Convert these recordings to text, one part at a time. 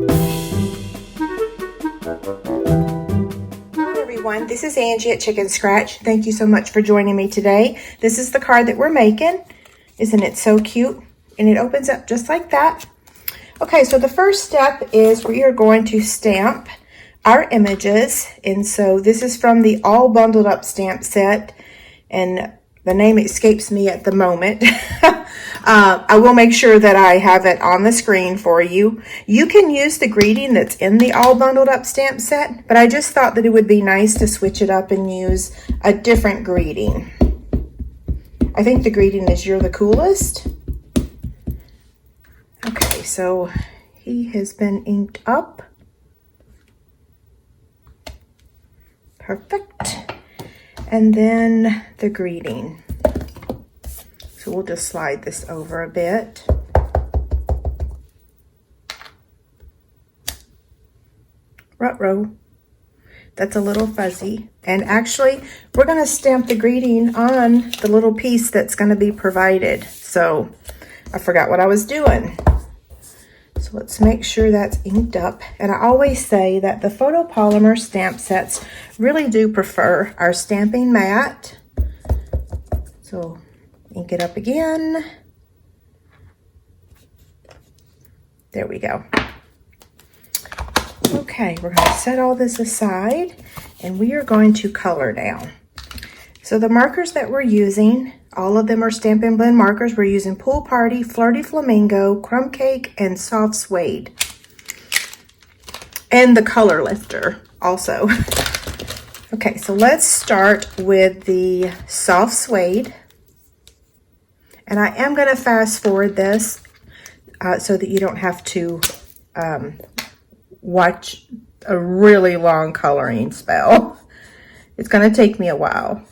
Hello everyone, this is Angie at Chicken Scratch. Thank you so much for joining me today. This is the card that we're making. Isn't it so cute? And it opens up just like that. Okay, so the first step is we are going to stamp our images. And so this is from the All Bundled Up stamp set. And the name escapes me at the moment. I will make sure that I have it on the screen for you. You can use the greeting that's in the All Bundled Up stamp set, but I just thought that it would be nice to switch it up and use a different greeting. I think the greeting is "You're the coolest." Okay, so he has been inked up. Perfect. And then the greeting. So we'll just slide this over a bit. Ruh-roh. That's a little fuzzy. And actually, we're going to stamp the greeting on the little piece that's going to be provided. So I forgot what I was doing. So let's make sure that's inked up. And I always say that the photopolymer stamp sets really do prefer our stamping mat. So ink it up again. There we go. Okay, we're going to set all this aside and we are going to color down. So the markers that we're using, all of them are Stampin' Blend markers. We're using Pool Party, Flirty Flamingo, Crumb Cake, and Soft Suede. And the Color Lifter also. Okay, so let's start with the Soft Suede. And I am going to fast forward this so that you don't have to watch a really long coloring spell. It's going to take me a while.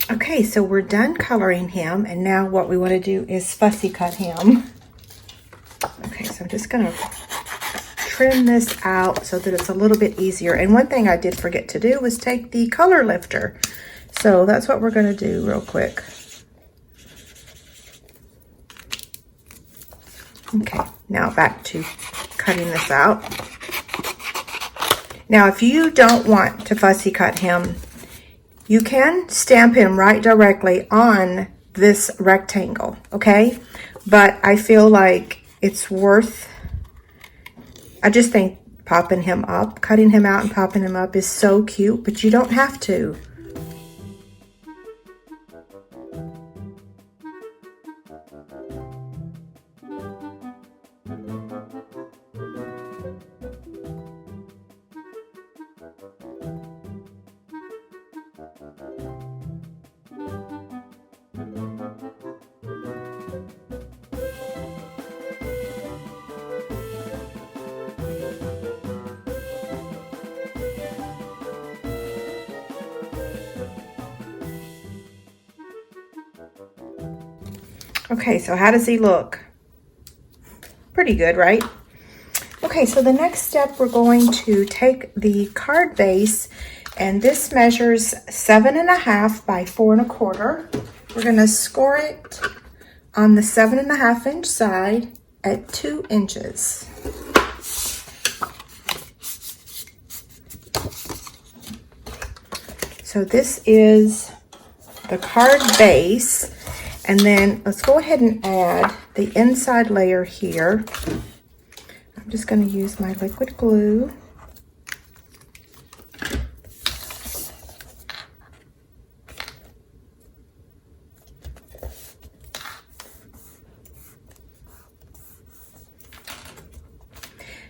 Okay, so we're done coloring him, and now what we want to do is fussy cut him. Okay, so I'm just going to trim this out so that it's a little bit easier. And one thing I did forget to do was take the color lifter. So that's what we're going to do real quick. Okay, now back to cutting this out. Now, if you don't want to fussy cut him, you can stamp him right directly on this rectangle, okay? But I feel like it's worth, I just think popping him up, cutting him out and popping him up is so cute, but you don't have to. Okay, so how does he look? Pretty good, right? Okay, so the next step, we're going to take the card base, and this measures 7.5 by 4 1/4. We're going to score it on the 7.5 inch side at 2 inches. So this is the card base. And then let's go ahead and add the inside layer here. I'm just going to use my liquid glue.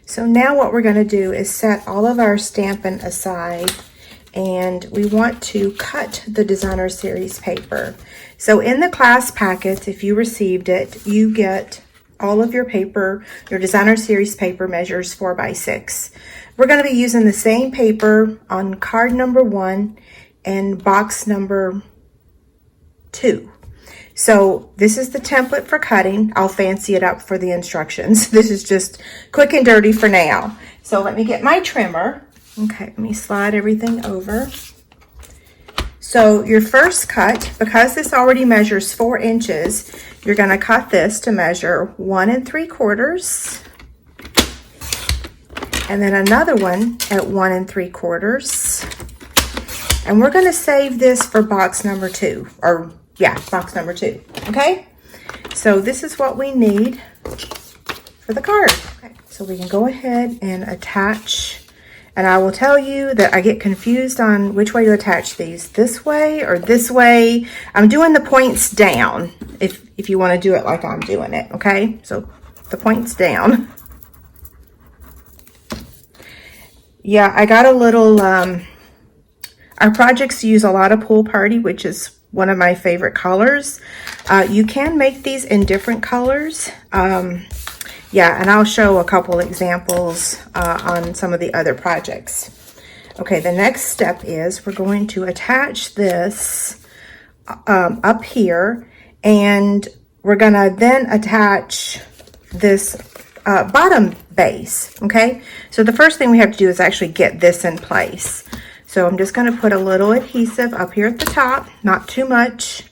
So now what we're going to do is set all of our stamping aside, and we want to cut the Designer Series paper. So in the class packets, if you received it, you get all of your paper, your Designer Series paper measures 4x6. We're going to be using the same paper on card number 1 and box number 2. So this is the template for cutting. I'll fancy it up for the instructions. This is just quick and dirty for now. So let me get my trimmer. Okay, let me slide everything over. So your first cut, because this already measures 4 inches, you're going to cut this to measure 1 3/4. And then another one at 1 3/4. And we're going to save this for box number 2, or yeah, box number 2, okay? So this is what we need for the card. Okay, so we can go ahead and attach, and I will tell you that I get confused on which way to attach these, this way or this way. I'm doing the points down if you want to do it like I'm doing it, okay? So the points down. Yeah, I got a little, our projects use a lot of Pool Party, which is one of my favorite colors. You can make these in different colors. Yeah, and I'll show a couple examples on some of the other projects. Okay, the next step is we're going to attach this up here, and we're gonna then attach this bottom base, okay? So the first thing we have to do is actually get this in place. So I'm just going to put a little adhesive up here at the top, not too much.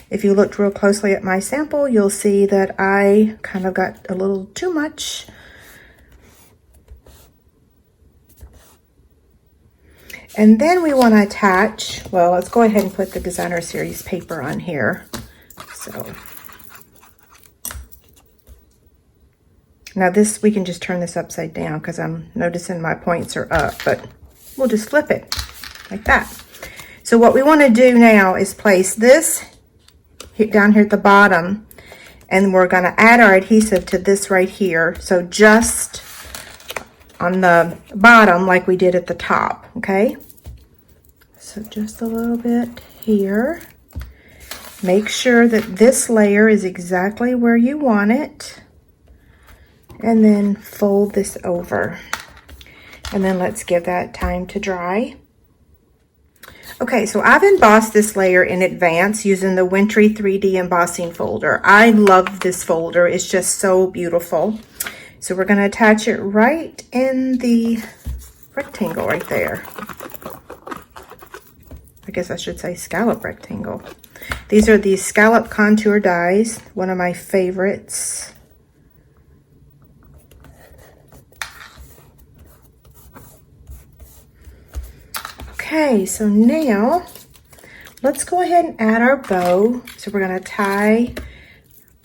If you looked real closely at my sample, you'll see that I kind of got a little too much. And then we want to attach, well, let's go ahead and put the Designer Series paper on here. So now this, we can just turn this upside down because I'm noticing my points are up, but we'll just flip it like that. So what we want to do now is place this down here at the bottom, and we're going to add our adhesive to this right here. So just on the bottom like we did at the top, okay? So just a little bit here. Make sure that this layer is exactly where you want it. And then fold this over. And then let's give that time to dry. Okay, so I've embossed this layer in advance using the Wintry 3D embossing folder. I love this folder. It's just so beautiful. So we're going to attach it right in the rectangle right there. I guess I should say scallop rectangle. These are the scallop contour dies, one of my favorites. Okay, so now let's go ahead and add our bow. So we're going to tie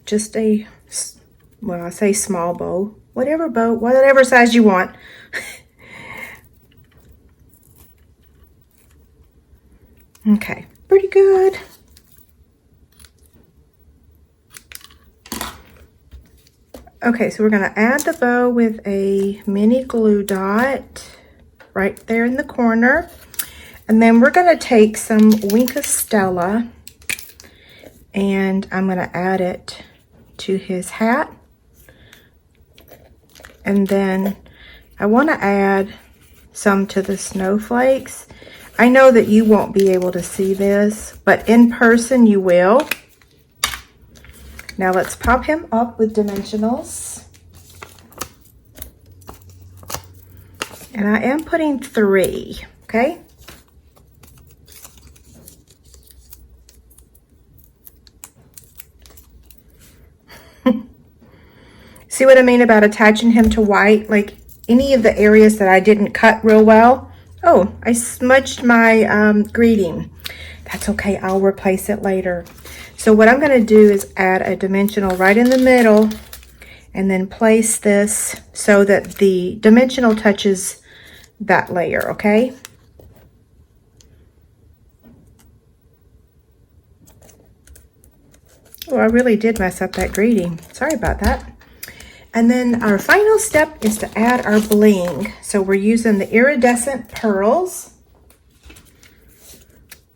just a, well, I say small bow, whatever size you want. Okay, pretty good. Okay, so we're going to add the bow with a mini glue dot right there in the corner. And then we're going to take some Wink of Stella, and I'm going to add it to his hat. And then I want to add some to the snowflakes. I know that you won't be able to see this, but in person you will. Now let's pop him up with dimensionals. And I am putting 3, okay? See what I mean about attaching him to white? Like any of the areas that I didn't cut real well, Oh, I smudged my greeting. That's okay, I'll replace it later. So what I'm gonna do is add a dimensional right in the middle and then place this so that the dimensional touches that layer, okay? Oh, I really did mess up that greeting. Sorry about that. And then our final step is to add our bling. So we're using the iridescent pearls.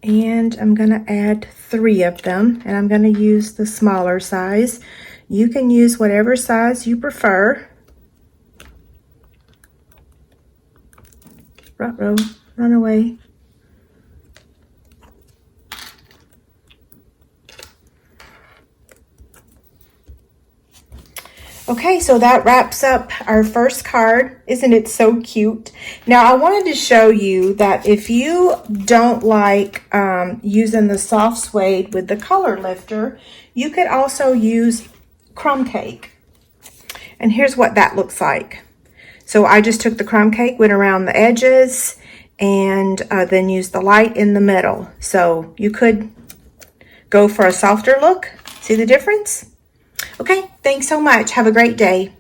And I'm gonna add 3 of them, and I'm gonna use the smaller size. You can use whatever size you prefer. Ruh-roh, run away. Okay, so that wraps up our first card. Isn't it so cute? Now, I wanted to show you that if you don't like using the soft suede with the color lifter, you could also use crumb cake. And here's what that looks like. So I just took the crumb cake, went around the edges, and then used the light in the middle. So you could go for a softer look. See the difference? Okay, thanks so much. Have a great day.